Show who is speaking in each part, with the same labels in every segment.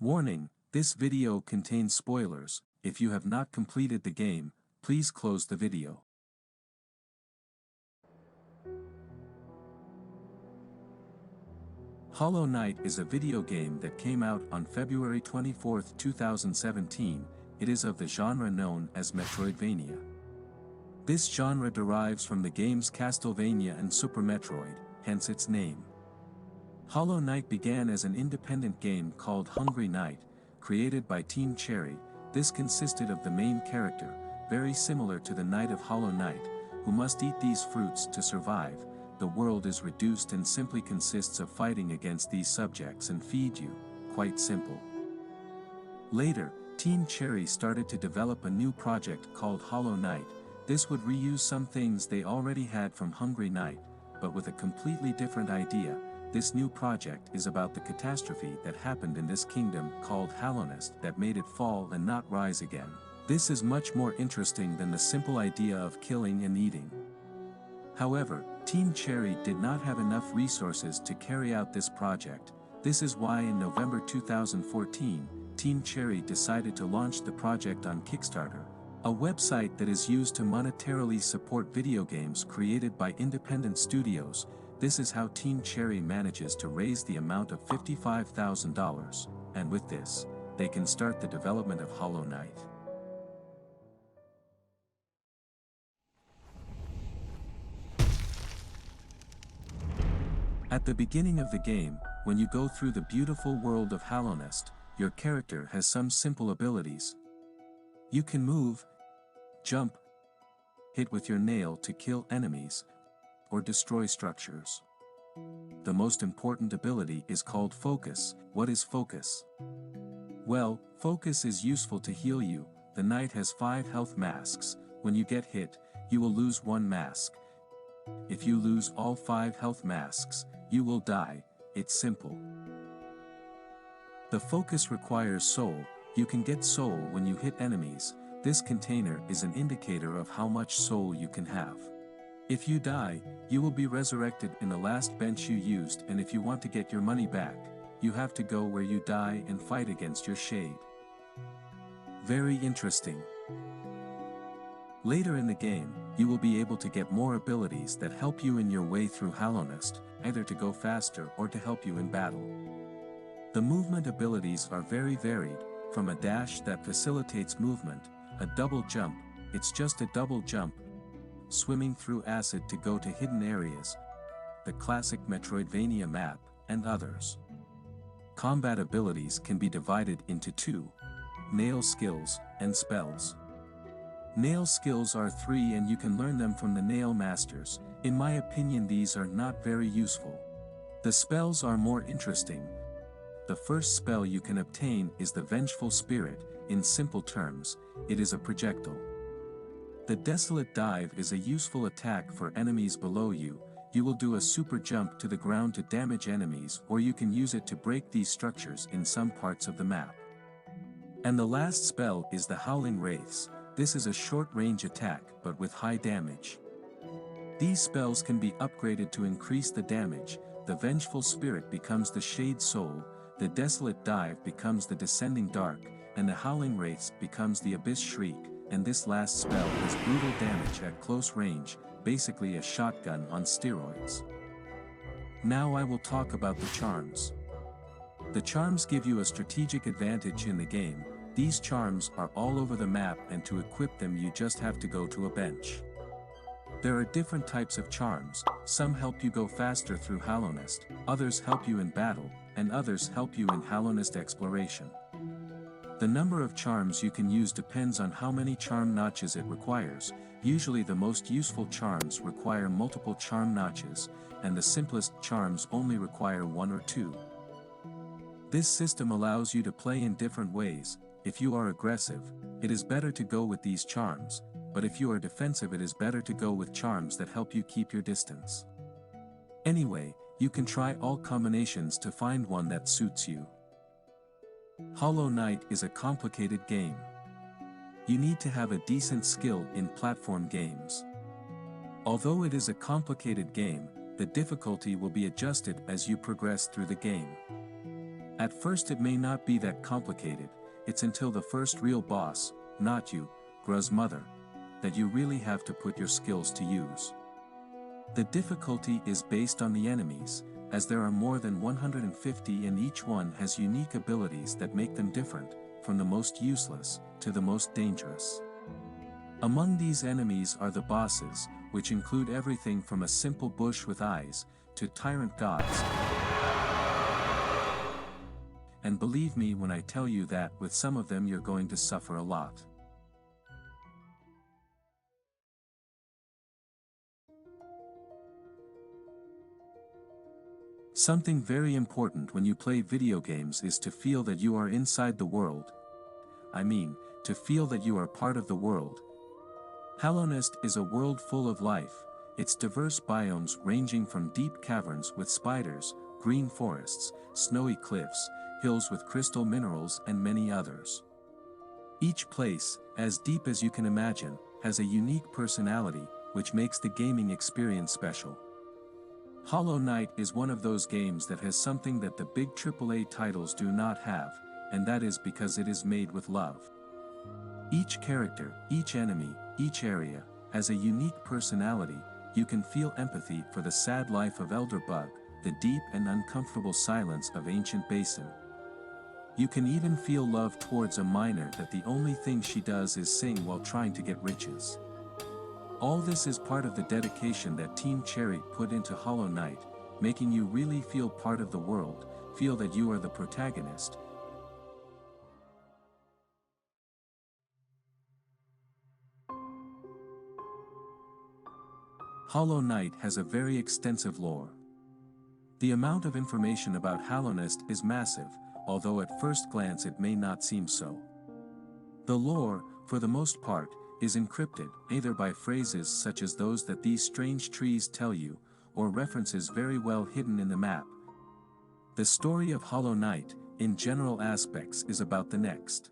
Speaker 1: Warning, this video contains spoilers. If you have not completed the game, please close the video. Hollow Knight is a video game that came out on February 24, 2017. It is of the genre known as Metroidvania. This genre derives from the games Castlevania and Super Metroid, hence its name. Hollow Knight began as an independent game called Hungry Knight, created by Team Cherry. This consisted of the main character, very similar to the Knight of Hollow Knight, who must eat these fruits to survive. The world is reduced and simply consists of fighting against these subjects and feed you, quite simple. Later, Team Cherry started to develop a new project called Hollow Knight. This would reuse some things they already had from Hungry Knight, but with a completely different idea. This new project is about the catastrophe that happened in this kingdom called Hallownest that made it fall and not rise again. This is much more interesting than the simple idea of killing and eating. However, Team Cherry did not have enough resources to carry out this project. This is why in November 2014, Team Cherry decided to launch the project on Kickstarter, a website that is used to monetarily support video games created by independent studios. This is how Team Cherry manages to raise the amount of $55,000, and with this, they can start the development of Hollow Knight. At the beginning of the game, when you go through the beautiful world of Hallownest, your character has some simple abilities. You can move, jump, hit with your nail to kill enemies, or destroy structures. The most important ability is called Focus. What is Focus? Well, Focus is useful to heal you. The knight has 5 health masks. When you get hit, you will lose 1 mask. If you lose all 5 health masks, you will die. It's simple. The Focus requires soul. You can get soul when you hit enemies. This container is an indicator of how much soul you can have. If you die, you will be resurrected in the last bench you used, and if you want to get your money back, you have to go where you die and fight against your shade. Very interesting. Later in the game, you will be able to get more abilities that help you in your way through Hallownest, either to go faster or to help you in battle. The movement abilities are very varied, from a dash that facilitates movement, a double jump, it's just a double jump, swimming through acid to go to hidden areas, the classic Metroidvania map, and others. Combat abilities can be divided into 2: nail skills and spells. Nail skills are 3 and you can learn them from the nail masters. In my opinion, these are not very useful. The spells are more interesting. The first spell you can obtain is the Vengeful Spirit. In simple terms, it is a projectile. The Desolate Dive is a useful attack for enemies below you. You will do a super jump to the ground to damage enemies, or you can use it to break these structures in some parts of the map. And the last spell is the Howling Wraiths. This is a short-range attack, but with high damage. These spells can be upgraded to increase the damage. The Vengeful Spirit becomes the Shade Soul, the Desolate Dive becomes the Descending Dark, and the Howling Wraiths becomes the Abyss Shriek. And this last spell is brutal damage at close range, basically a shotgun on steroids. Now I will talk about the charms. The charms give you a strategic advantage in the game. These charms are all over the map, and to equip them you just have to go to a bench. There are different types of charms. Some help you go faster through Hallownest, others help you in battle, and others help you in Hallownest exploration. The number of charms you can use depends on how many charm notches it requires. Usually the most useful charms require multiple charm notches, and the simplest charms only require 1 or 2. This system allows you to play in different ways. If you are aggressive, it is better to go with these charms, but if you are defensive, it is better to go with charms that help you keep your distance. Anyway, you can try all combinations to find one that suits you. Hollow Knight is a complicated game. You need to have a decent skill in platform games. Although it is a complicated game, the difficulty will be adjusted as you progress through the game. At first it may not be that complicated, it's until the first real boss, not you, Gru's mother, that you really have to put your skills to use. The difficulty is based on the enemies, as there are more than 150 and each one has unique abilities that make them different, from the most useless to the most dangerous. Among these enemies are the bosses, which include everything from a simple bush with eyes, to tyrant gods. And believe me when I tell you that with some of them you're going to suffer a lot. Something very important when you play video games is to feel that you are inside the world. I mean, to feel that you are part of the world. Hallownest is a world full of life, its diverse biomes ranging from deep caverns with spiders, green forests, snowy cliffs, hills with crystal minerals and many others. Each place, as deep as you can imagine, has a unique personality, which makes the gaming experience special. Hollow Knight is one of those games that has something that the big AAA titles do not have, and that is because it is made with love. Each character, each enemy, each area, has a unique personality. You can feel empathy for the sad life of Elderbug, the deep and uncomfortable silence of Ancient Basin. You can even feel love towards a miner that the only thing she does is sing while trying to get riches. All this is part of the dedication that Team Cherry put into Hollow Knight, making you really feel part of the world, feel that you are the protagonist. Hollow Knight has a very extensive lore. The amount of information about Hallownest is massive, although at first glance it may not seem so. The lore, for the most part, is encrypted, either by phrases such as those that these strange trees tell you, or references very well hidden in the map. The story of Hollow Knight, in general aspects, is about the next.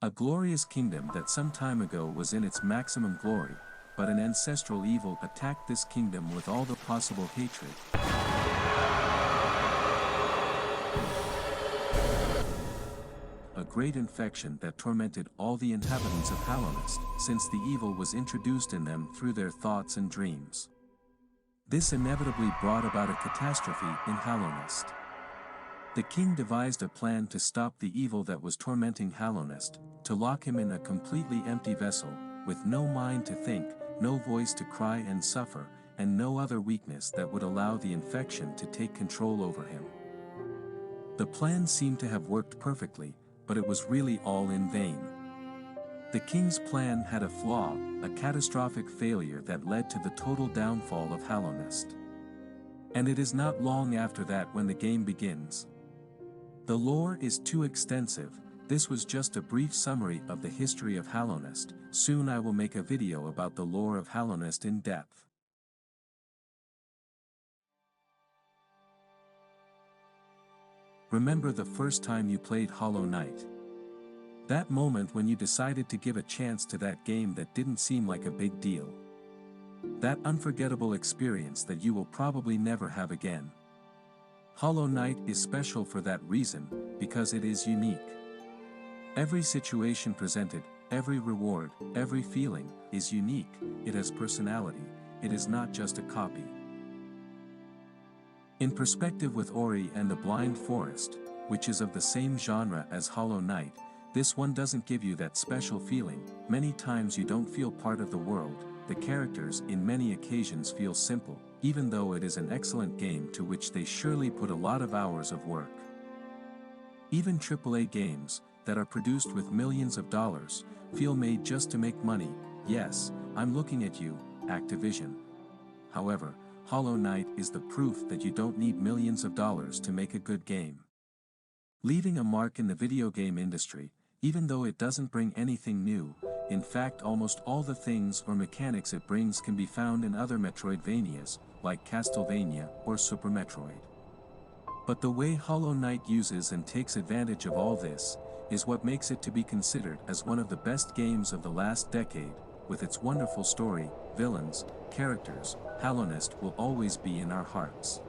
Speaker 1: A glorious kingdom that some time ago was in its maximum glory, but an ancestral evil attacked this kingdom with all the possible hatred. A great infection that tormented all the inhabitants of Hallownest, since the evil was introduced in them through their thoughts and dreams. This inevitably brought about a catastrophe in Hallownest. The king devised a plan to stop the evil that was tormenting Hallownest, to lock him in a completely empty vessel, with no mind to think, no voice to cry and suffer, and no other weakness that would allow the infection to take control over him. The plan seemed to have worked perfectly, but it was really all in vain. The king's plan had a flaw, a catastrophic failure that led to the total downfall of Hallownest. And it is not long after that when the game begins. The lore is too extensive. This was just a brief summary of the history of Hallownest. Soon I will make a video about the lore of Hallownest in depth. Remember the first time you played Hollow Knight? That moment when you decided to give a chance to that game that didn't seem like a big deal. That unforgettable experience that you will probably never have again. Hollow Knight is special for that reason, because it is unique. Every situation presented, every reward, every feeling, is unique. It has personality. It is not just a copy. In perspective with Ori and the Blind Forest, which is of the same genre as Hollow Knight, this one doesn't give you that special feeling. Many times you don't feel part of the world. The characters in many occasions feel simple, even though it is an excellent game to which they surely put a lot of hours of work. Even AAA games, that are produced with millions of dollars, feel made just to make money. Yes, I'm looking at you, Activision. However, Hollow Knight is the proof that you don't need millions of dollars to make a good game. Leaving a mark in the video game industry, even though it doesn't bring anything new. In fact, almost all the things or mechanics it brings can be found in other Metroidvanias, like Castlevania or Super Metroid. But the way Hollow Knight uses and takes advantage of all this, is what makes it to be considered as one of the best games of the last decade. With its wonderful story, villains, characters, Hallownest will always be in our hearts.